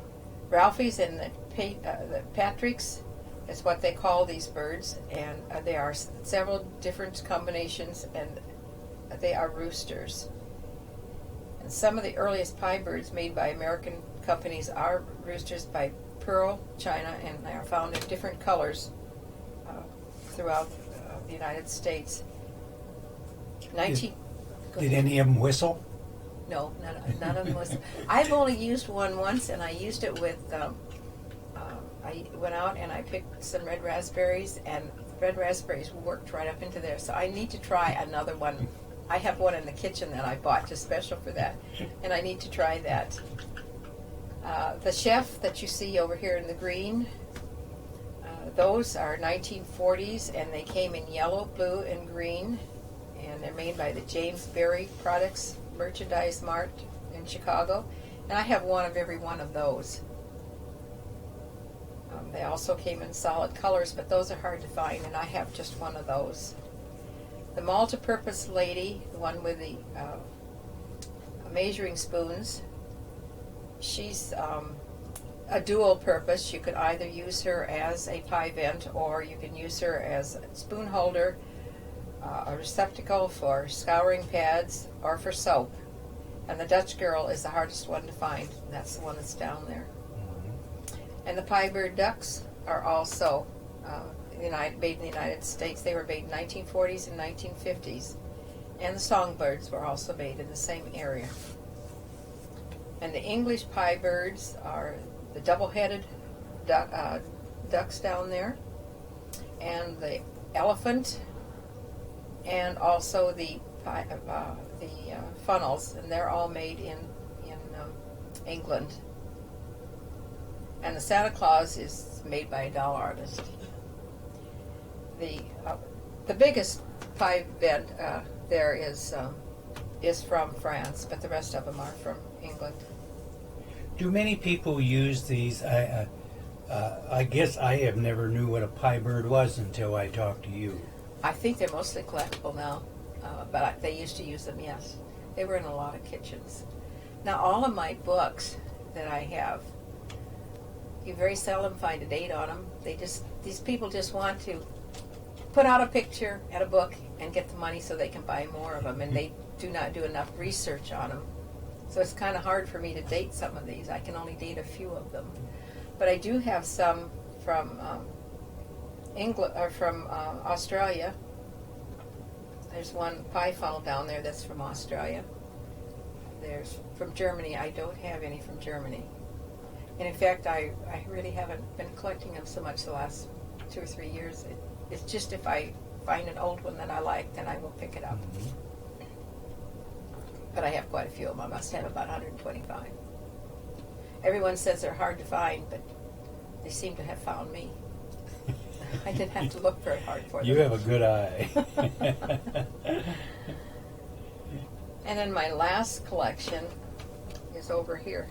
Speaker 2: Ralphie's and the Patrick's is what they call these birds, and there are several different combinations, and they are roosters. And some of the earliest pie birds made by American companies are roosters by Pearl, China, and they are found in different colors throughout the United States.
Speaker 1: Did any of them whistle?
Speaker 2: No, none of them was. I've only used one once, and I used it with. I went out and I picked some red raspberries, and red raspberries worked right up into there. So I need to try another one. I have one in the kitchen that I bought just special for that, and I need to try that. The chef that you see over here in the green, those are 1940s, and they came in yellow, blue, and green, and they're made by the James Berry Products Merchandise Mart in Chicago, and I have one of every one of those. They also came in solid colors, but those are hard to find, and I have just one of those. The multi-purpose lady, the one with the measuring spoons, she's a dual purpose. You could either use her as a pie vent, or you can use her as a spoon holder, a receptacle for scouring pads, or for soap. And the Dutch girl is the hardest one to find. That's the one that's down there. And the pie bird ducks are also made in the United States. They were made in 1940s and 1950s. And the songbirds were also made in the same area. And the English pie birds are the double-headed ducks down there, and the elephant, and also the funnels, and they're all made in England. And the Santa Claus is made by a doll artist. The biggest pie vent there is from France, but the rest of them are from England.
Speaker 1: Do many people use these? I guess I have never knew what a pie bird was until I talked to you.
Speaker 2: I think they're mostly collectible now, but they used to use them, yes. They were in a lot of kitchens. Now, all of my books that I have, you very seldom find a date on them. These people just want to put out a picture and a book and get the money so they can buy more of them, and they do not do enough research on them. So it's kind of hard for me to date some of these. I can only date a few of them. But I do have some from England or from Australia. There's one pie funnel down there that's from Australia. There's from Germany. I don't have any from Germany. And in fact, I really haven't been collecting them so much the last 2 or 3 years. It's just if I find an old one that I like, then I will pick it up. But I have quite a few of them. I must have about 125. Everyone says they're hard to find, but they seem to have found me. I didn't have to look very hard for them.
Speaker 1: You have a good eye.
Speaker 2: And then my last collection is over here.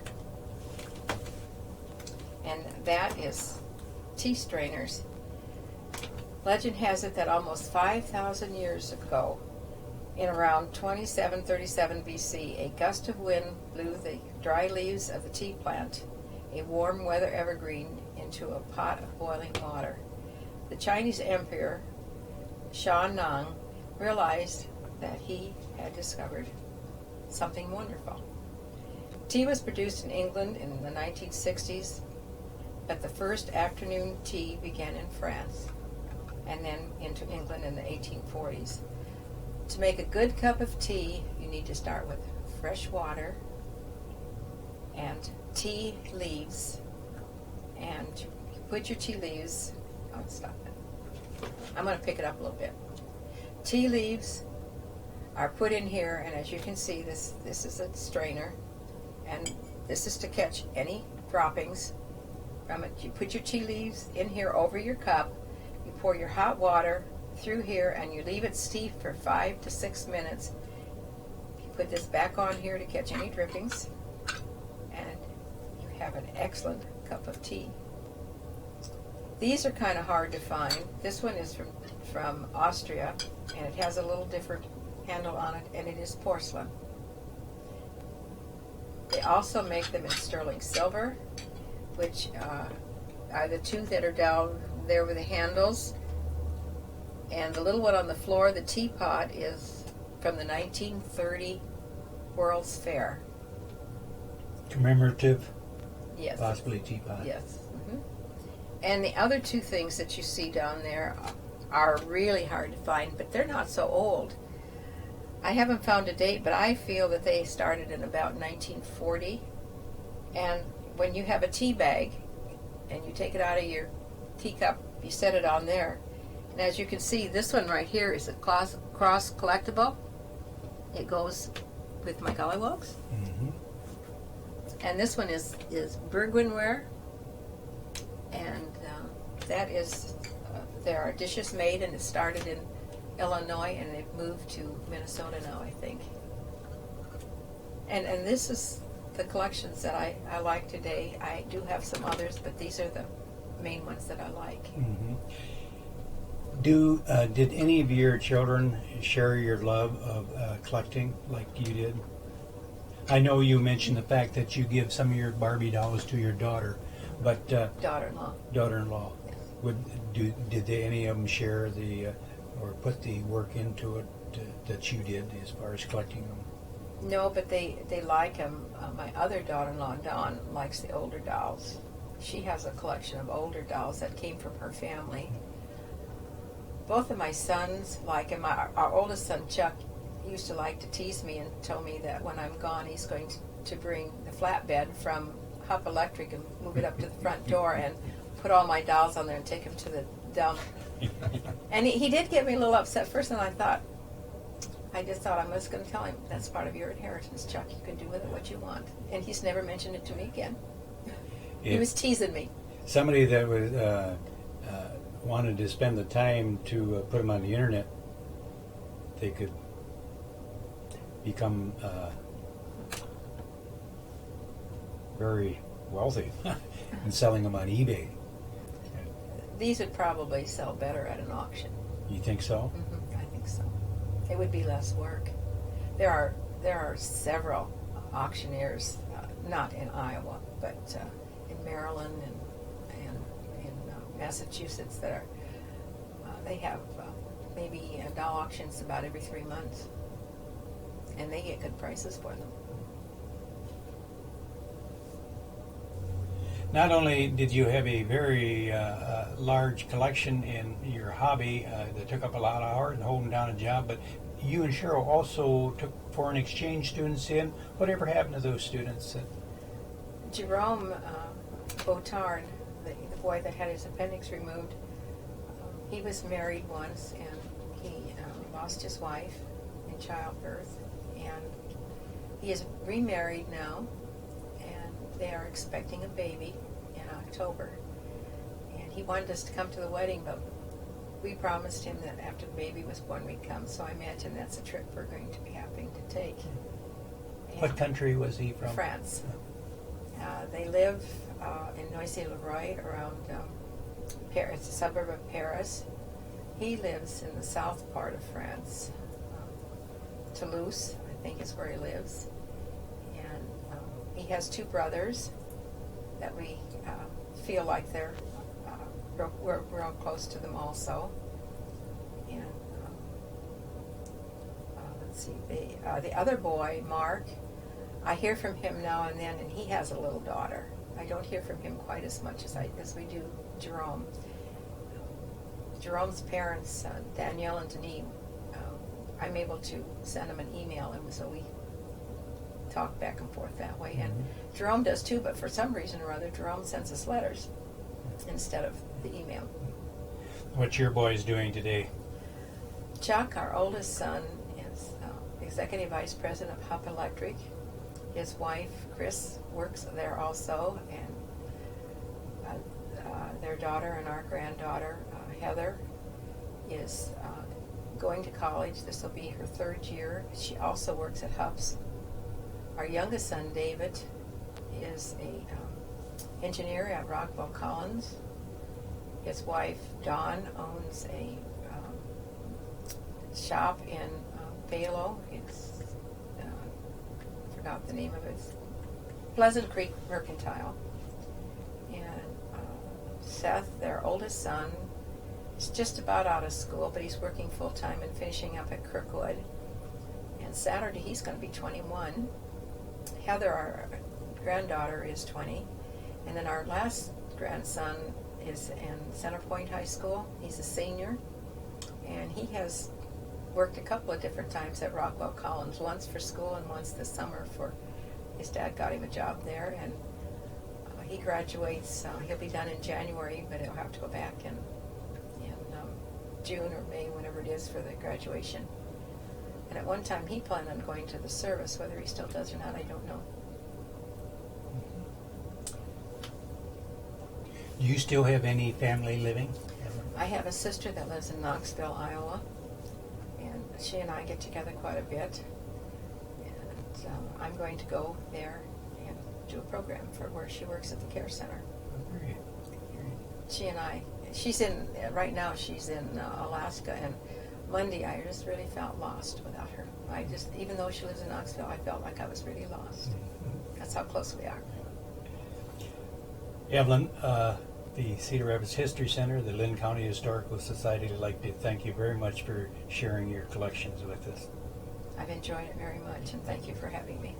Speaker 2: And that is tea strainers. Legend has it that almost 5,000 years ago, in around 2737 BC, a gust of wind blew the dry leaves of the tea plant, a warm weather evergreen, into a pot of boiling water. The Chinese Emperor Sha Nang realized that he had discovered something wonderful. Tea was produced in England in the 1960s, but the first afternoon tea began in France and then into England in the 1840s. To make a good cup of tea, you need to start with fresh water and tea leaves, and you put your tea leaves, oh, stop it. I'm going to pick it up a little bit. Tea leaves are put in here, and as you can see, this is a strainer, and this is to catch any droppings from it. You put your tea leaves in here over your cup, you pour your hot water through here, and you leave it steep for 5 to 6 minutes. You put this back on here to catch any drippings, and you have an excellent cup of tea. These are kind of hard to find. This one is from Austria, and it has a little different handle on it, and it is porcelain. They also make them in sterling silver, which are the two that are down there with the handles. And the little one on the floor, the teapot, is from the 1930 World's Fair.
Speaker 1: Commemorative?
Speaker 2: Yes.
Speaker 1: Possibly teapot.
Speaker 2: Yes. And the other two things that you see down there are really hard to find, but they're not so old. I haven't found a date, but I feel that they started in about 1940. And when you have a tea bag and you take it out of your teacup, you set it on there. And as you can see, this one right here is a cross collectible. It goes with my gollywogs.
Speaker 1: Mm-hmm.
Speaker 2: And this one is Bergwinware. And that is, there are dishes made, and it started in Illinois, and they've moved to Minnesota now, I think. And this is the collections that I like today. I do have some others, but these are the main ones that I like.
Speaker 1: Mm-hmm. Did any of your children share your love of collecting like you did? I know you mentioned the fact that you give some of your Barbie dolls to your daughter, but
Speaker 2: Daughter-in-law.
Speaker 1: Daughter-in-law.
Speaker 2: Yes.
Speaker 1: Did any of them share or put the work into it that you did as far as collecting them?
Speaker 2: No, but they like them. My other daughter-in-law, Dawn, likes the older dolls. She has a collection of older dolls that came from her family. Both of my sons like him. Our oldest son, Chuck, used to like to tease me and tell me that when I'm gone, he's going to bring the flatbed from Hupp Electric and move it up to the front door and put all my dolls on there and take them to the dump. And he did get me a little upset first, and I just thought I was going to tell him, that's part of your inheritance, Chuck. You can do with it what you want. And he's never mentioned it to me again. He was teasing me.
Speaker 1: Somebody that was wanted to spend the time to put them on the internet, they could become very wealthy in selling them on eBay.
Speaker 2: These would probably sell better at an auction.
Speaker 1: You think so?
Speaker 2: Mm-hmm, I think so. It would be less work. There are several auctioneers, not in Iowa, but in Maryland and in Massachusetts that are. They have maybe doll auctions about every 3 months, and they get good prices for them.
Speaker 1: Not only did you have a very large collection in your hobby that took up a lot of hours and holding down a job, but you and Cheryl also took foreign exchange students in. Whatever happened to those students?
Speaker 2: Jerome Botard, the boy that had his appendix removed, he was married once, and he lost his wife in childbirth, and he is remarried now, and they are expecting a baby in October. And he wanted us to come to the wedding, but we promised him that after the baby was born we'd come, so I imagine that's a trip we're going to be having to take. And
Speaker 1: What country was he from?
Speaker 2: France. They live in Noisy-le-Roi, around Paris, a suburb of Paris. He lives in the south part of France. Toulouse, I think, is where he lives. And he has 2 brothers that we feel like we're real close to them also. And see, the other boy, Mark, I hear from him now and then, and he has a little daughter. I don't hear from him quite as much as we do Jerome. Jerome's parents, Danielle and Denise, I'm able to send them an email, and so we talk back and forth that way. And Jerome does too, but for some reason or other, Jerome sends us letters instead of the email.
Speaker 1: What's your boys doing today?
Speaker 2: Chuck, our oldest son, is Executive Vice President of Hupp Electric. His wife, Chris, works there also, and their daughter and our granddaughter, Heather, is going to college. This will be her 3rd year. She also works at Hupp's. Our youngest son, David, is a engineer at Rockwell Collins. His wife, Dawn, owns a shop in Balo. It's forgot the name of it. It's Pleasant Creek Mercantile. And Seth, their oldest son, is just about out of school, but he's working full time and finishing up at Kirkwood. And Saturday he's going to be 21. Heather, our granddaughter, is 20. And then our last grandson is in Center Point High School. He's a senior. And he has worked a couple of different times at Rockwell Collins, once for school and once this summer for his dad got him a job there. And he graduates, he'll be done in January, but he'll have to go back in June or May, whenever it is, for the graduation. And at one time he planned on going to the service. Whether he still does or not, I don't know.
Speaker 1: Do you still have any family living?
Speaker 2: I have a sister that lives in Knoxville, Iowa, and she and I get together quite a bit. And I'm going to go there and do a program for where she works at the care center.
Speaker 1: Great.
Speaker 2: She and I, right now she's in Alaska, and Monday I just really felt lost without her. Even though she lives in Knoxville, I felt like I was really lost. That's how close we are.
Speaker 1: Evelyn, the Cedar Rapids History Center, the Linn County Historical Society would like to thank you very much for sharing your collections with us.
Speaker 2: I've enjoyed it very much, and thank you for having me.